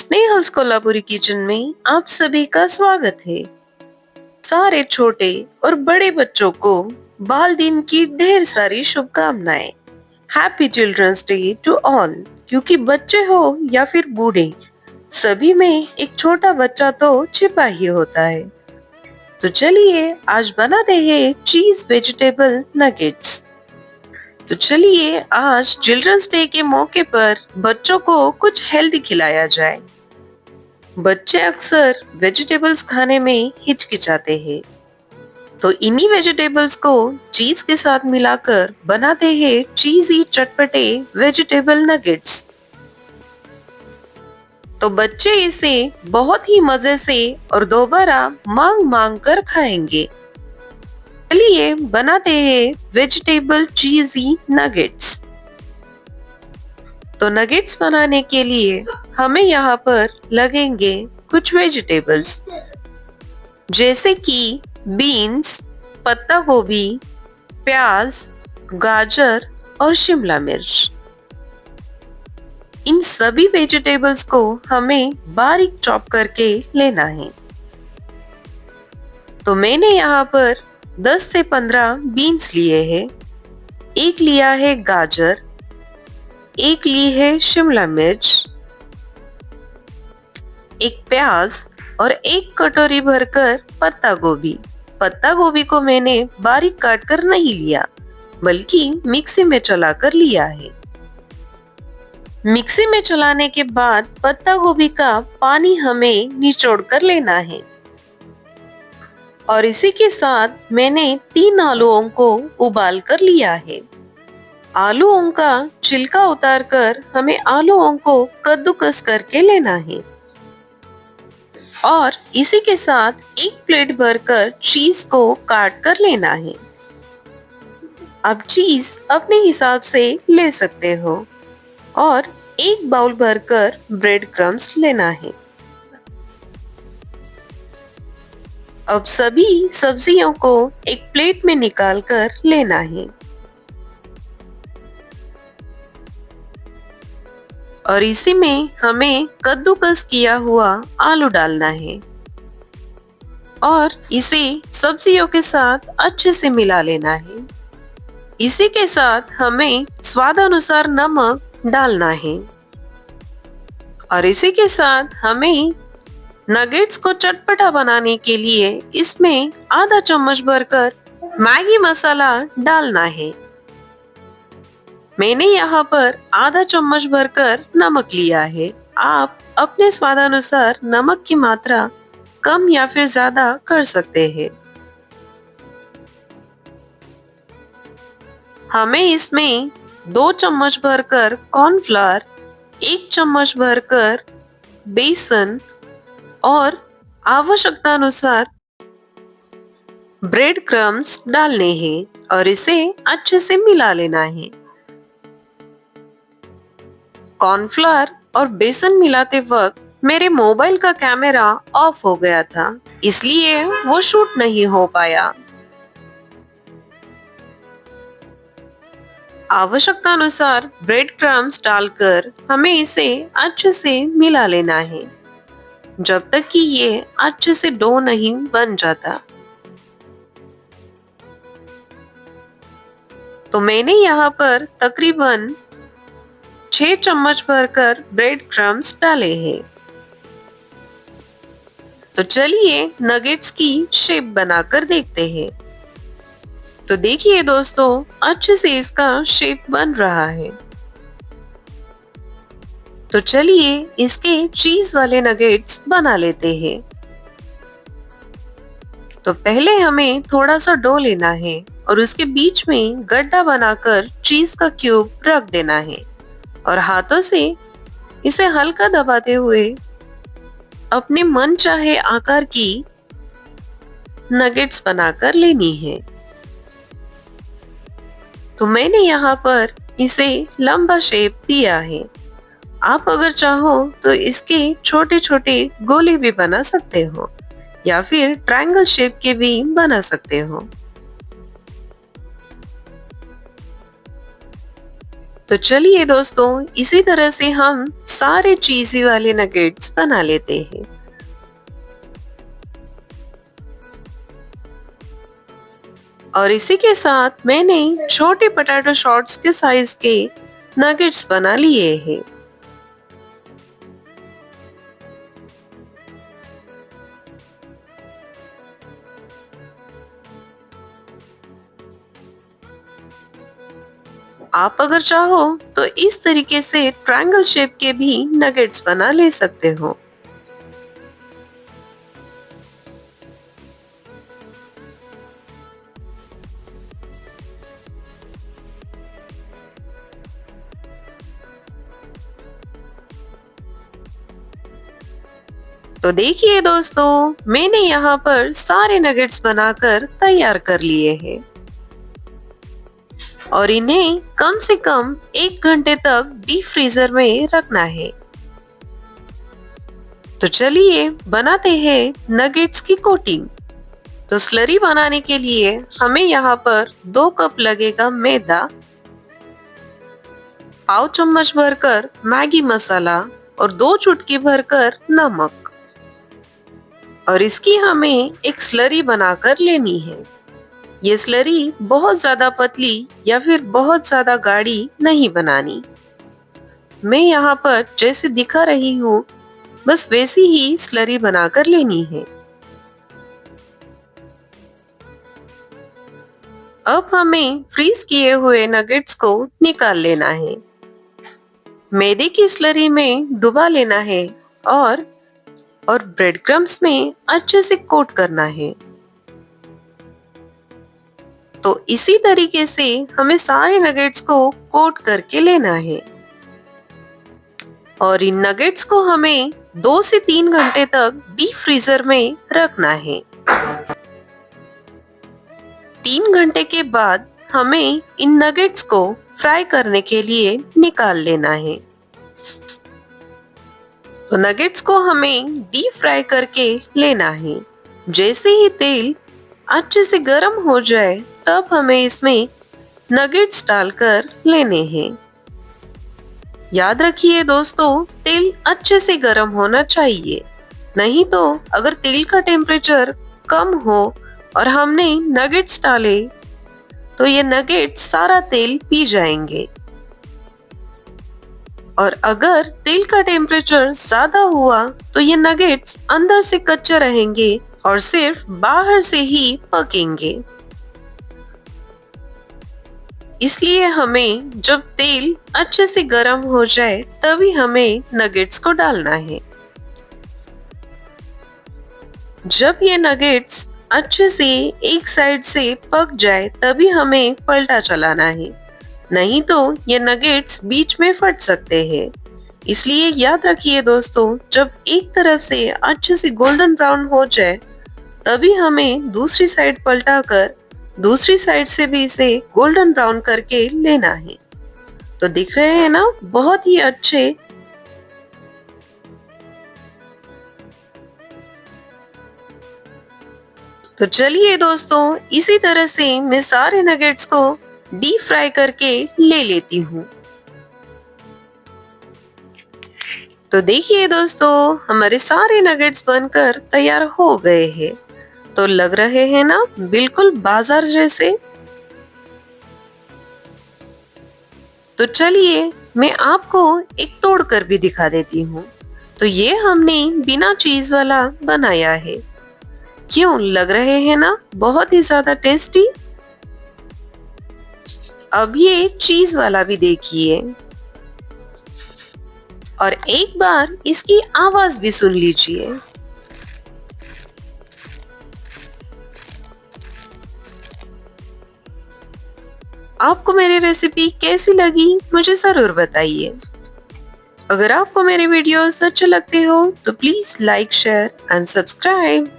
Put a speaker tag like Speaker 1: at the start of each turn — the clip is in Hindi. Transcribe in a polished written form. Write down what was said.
Speaker 1: स्नेहल्स कोल्हापुरी किचन में आप सभी का स्वागत है। सारे छोटे और बड़े बच्चों को बाल दिन की ढेर सारी शुभकामनाएं। Happy children's day to all. क्योंकि बच्चे हो या फिर बूढ़े, सभी में एक छोटा बच्चा तो छिपा ही होता है। तो चलिए आज बनाते हैं चीज वेजिटेबल नगेट्स। तो चलिए आज चिल्ड्रंस डे के मौके पर बच्चों को कुछ हेल्दी खिलाया जाए। बच्चे अक्सर वेजिटेबल्स खाने में हिचकिचाते हैं, तो इन्हीं वेजिटेबल्स को चीज के साथ मिलाकर बनाते हैं चीजी चटपटे वेजिटेबल नगेट्स। तो बच्चे इसे बहुत ही मजे से और दोबारा मांग मांग कर खाएंगे। चलिए बनाते हैं वेजिटेबल चीजी नगेट्स। तो नगेट्स बनाने के लिए हमें यहाँ पर लगेंगे कुछ वेजिटेबल्स, जैसे कि बीन्स, पत्ता गोभी, प्याज, गाजर और शिमला मिर्च। इन सभी वेजिटेबल्स को हमें बारीक चॉप करके लेना है। तो मैंने यहाँ पर 10 से 15 बीन्स लिए हैं, एक लिया है गाजर, एक ली है शिमला मिर्च, एक प्याज और एक कटोरी भरकर पत्ता गोभी। पत्ता गोभी को मैंने बारीक काट कर नहीं लिया, बल्कि मिक्सी में चलाकर लिया है। मिक्सी में चलाने के बाद पत्ता गोभी का पानी हमें निचोड़ कर लेना है। और इसी के साथ मैंने 3 आलूओं को उबाल कर लिया है। आलूओं का छिलका उतारकर हमें आलूओं को कद्दूकस करके लेना है। और इसी के साथ एक प्लेट भरकर चीज को काट कर लेना है। अब चीज अपने हिसाब से ले सकते हो। और एक बाउल भरकर ब्रेड क्रम्स लेना है। अब सभी सब्जियों को एक प्लेट में निकाल कर लेना है। और इसी में हमें कद्दूकस किया हुआ आलू डालना है और इसे सब्जियों के साथ अच्छे से मिला लेना है। इसी के साथ हमें स्वादानुसार नमक डालना है। और इसी के साथ हमें नगेट्स को चटपटा बनाने के लिए इसमें आधा चम्मच भरकर मैगी मसाला डालना है। मैंने यहाँ पर आधा चम्मच भरकर नमक लिया है। आप अपने स्वादानुसार नमक की मात्रा कम या फिर ज्यादा कर सकते हैं। हमें इसमें 2 चम्मच भरकर कॉर्नफ्लावर, 1 चम्मच भरकर बेसन और आवश्यकता अनुसार ब्रेड क्रम्स डालने हैं और इसे अच्छे से मिला लेना है। कॉर्नफ्लावर और बेसन मिलाते वक्त मेरे मोबाइल का कैमरा ऑफ हो गया था, इसलिए वो शूट नहीं हो पाया। आवश्यकता अनुसार ब्रेड क्रम्स डालकर हमें इसे अच्छे से मिला लेना है, जब तक कि ये अच्छे से डो नहीं बन जाता। तो मैंने यहाँ पर तकरीबन 6 चम्मच भरकर ब्रेड क्रम्स डाले हैं। तो चलिए नगेट्स की शेप बनाकर देखते हैं। तो देखिए दोस्तों, अच्छे से इसका शेप बन रहा है। तो चलिए इसके चीज वाले नगेट्स बना लेते हैं। तो पहले हमें थोड़ा सा डो लेना है और उसके बीच में गड्ढा बनाकर चीज का क्यूब रख देना है और हाथों से इसे हल्का दबाते हुए अपने मन चाहे आकार की नगेट्स बनाकर लेनी है। तो मैंने यहाँ पर इसे लंबा शेप दिया है। आप अगर चाहो तो इसके छोटे छोटे गोले भी बना सकते हो या फिर ट्रायंगल शेप के भी बना सकते हो। तो चलिए दोस्तों, इसी तरह से हम सारे चीज़ी वाले नगेट्स बना लेते हैं। और इसी के साथ मैंने छोटे पोटैटो शॉट्स के साइज के नगेट्स बना लिए हैं। आप अगर चाहो तो इस तरीके से ट्रायंगल शेप के भी नगेट्स बना ले सकते हो। तो देखिए दोस्तों, मैंने यहाँ पर सारे नगेट्स बनाकर तैयार कर लिए हैं और इन्हें कम से कम 1 घंटे तक डीप फ्रीजर में रखना है। तो चलिए बनाते हैं नगेट्स की कोटिंग। तो स्लरी बनाने के लिए हमें यहाँ पर 2 कप लगेगा मैदा, पाव चम्मच भरकर मैगी मसाला और 2 चुटकी भरकर नमक। और इसकी हमें एक स्लरी बनाकर लेनी है। ये स्लरी बहुत ज्यादा पतली या फिर बहुत ज्यादा गाढ़ी नहीं बनानी। मैं यहाँ पर जैसे दिखा रही हूँ बस वैसी ही स्लरी बनाकर लेनी है। अब हमें फ्रीज किए हुए नगेट्स को निकाल लेना है। मैदे की स्लरी में डुबा लेना है और ब्रेड क्रम्स में अच्छे से कोट करना है। तो इसी तरीके से हमें सारे नगेट्स को कोट करके लेना है और इन नगेट्स को हमें 2 से 3 घंटे तक डीप फ्रीजर में रखना है। 3 घंटे के बाद हमें इन नगेट्स को फ्राई करने के लिए निकाल लेना है। तो नगेट्स को हमें डीप फ्राई करके लेना है। जैसे ही तेल अच्छे से गर्म हो जाए तब हमें इसमें नगेट्स डालकर लेने हैं। याद रखिए दोस्तों, तेल अच्छे से गर्म होना चाहिए, नहीं तो अगर तेल का टेम्परेचर कम हो और हमने नगेट्स डाले तो ये नगेट्स सारा तेल पी जाएंगे। और अगर तेल का टेम्परेचर ज्यादा हुआ तो ये नगेट्स अंदर से कच्चे रहेंगे और सिर्फ बाहर से ही पकेंगे। इसलिए हमें जब तेल अच्छे से गर्म हो जाए तभी हमें नगेट्स को डालना है। जब ये नगेट्स अच्छे से एक साइड से पक जाए तभी हमें पलटा चलाना है, नहीं तो ये नगेट्स बीच में फट सकते हैं। इसलिए याद रखिए दोस्तों, जब एक तरफ से अच्छे से गोल्डन ब्राउन हो जाए तभी हमें दूसरी साइड पलटाकर दूसरी साइड से भी इसे गोल्डन ब्राउन करके लेना है। तो दिख रहे हैं ना, बहुत ही अच्छे। तो चलिए दोस्तों, इसी तरह से मैं सारे नगेट्स को डीप फ्राई करके ले लेती हूँ। तो देखिए दोस्तों, हमारे सारे नगेट्स बनकर तैयार हो गए हैं। तो लग रहे हैं ना बिल्कुल बाजार जैसे। तो चलिए मैं आपको एक तोड़ कर भी दिखा देती हूँ। तो ये हमने बिना चीज वाला बनाया है। क्यों लग रहे हैं ना बहुत ही ज्यादा टेस्टी। अब ये चीज वाला भी देखिए और एक बार इसकी आवाज भी सुन लीजिए। आपको मेरी रेसिपी कैसी लगी मुझे जरूर बताइए। अगर आपको मेरे वीडियोस अच्छे लगते हो तो please like, share and subscribe.